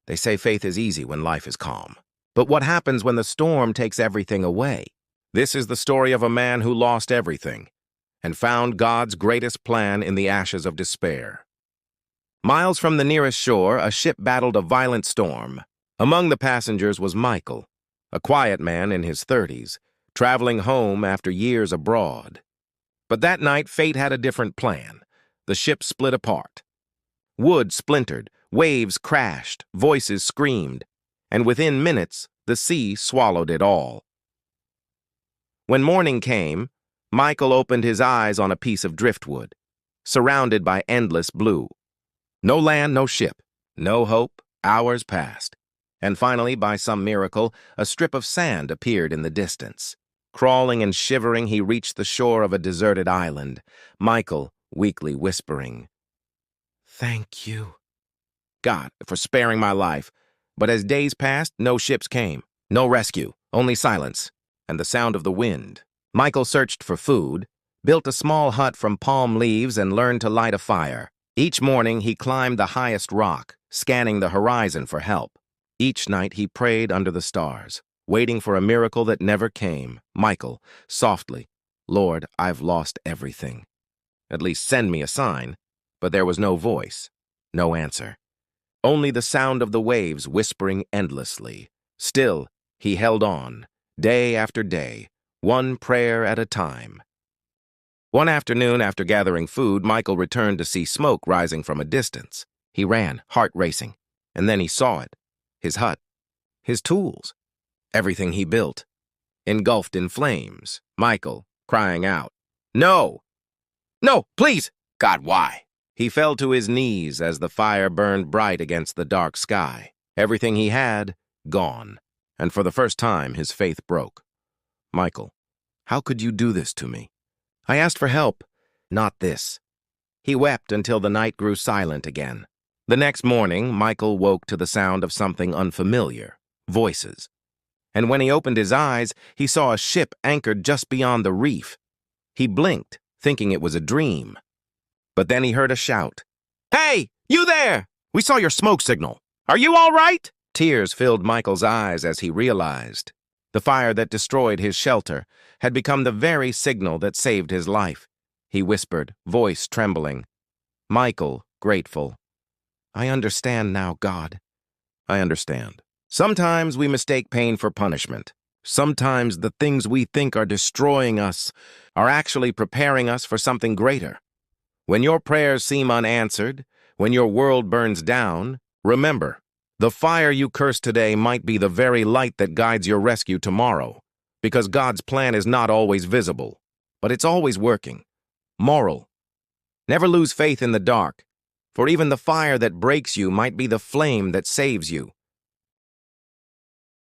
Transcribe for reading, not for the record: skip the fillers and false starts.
They say faith is easy when life is calm. But what happens when the storm takes everything away? This is the story of a man who lost everything and found God's greatest plan in the ashes of despair. Miles from the nearest shore, a ship battled a violent storm. Among the passengers was Michael, a quiet man in his 30s, traveling home after years abroad. But that night, fate had a different plan. The ship split apart. Wood splintered, waves crashed, voices screamed, and within minutes, the sea swallowed it all. When morning came, Michael opened his eyes on a piece of driftwood, surrounded by endless blue. No land, no ship, no hope. Hours passed, and finally, by some miracle, a strip of sand appeared in the distance. Crawling and shivering, he reached the shore of a deserted island, Michael weakly whispering, "Thank you, God, for sparing my life." But as days passed, no ships came, no rescue, only silence, and the sound of the wind. Michael searched for food, built a small hut from palm leaves, and learned to light a fire. Each morning, he climbed the highest rock, scanning the horizon for help. Each night, he prayed under the stars, waiting for a miracle that never came. Michael, softly, "Lord, I've lost everything. At least send me a sign." But there was no voice, no answer. Only the sound of the waves whispering endlessly. Still, he held on, day after day, one prayer at a time. One afternoon, after gathering food, Michael returned to see smoke rising from a distance. He ran, heart racing, and then he saw it. His hut, his tools, everything he built, engulfed in flames. Michael, crying out, "No! No, please! God, why?" He fell to his knees as the fire burned bright against the dark sky. Everything he had, gone. And for the first time, his faith broke. "Michael, how could you do this to me? I asked for help, not this." He wept until the night grew silent again. The next morning, Michael woke to the sound of something unfamiliar, voices. And when he opened his eyes, he saw a ship anchored just beyond the reef. He blinked, thinking it was a dream. But then he heard a shout. "Hey, you there! We saw your smoke signal. Are you all right?" Tears filled Michael's eyes as he realized the fire that destroyed his shelter had become the very signal that saved his life. He whispered, voice trembling. Michael, grateful. "I understand now, God. I understand. Sometimes we mistake pain for punishment. Sometimes the things we think are destroying us are actually preparing us for something greater. When your prayers seem unanswered, when your world burns down, remember, the fire you curse today might be the very light that guides your rescue tomorrow, because God's plan is not always visible, but it's always working. Moral: never lose faith in the dark, for even the fire that breaks you might be the flame that saves you.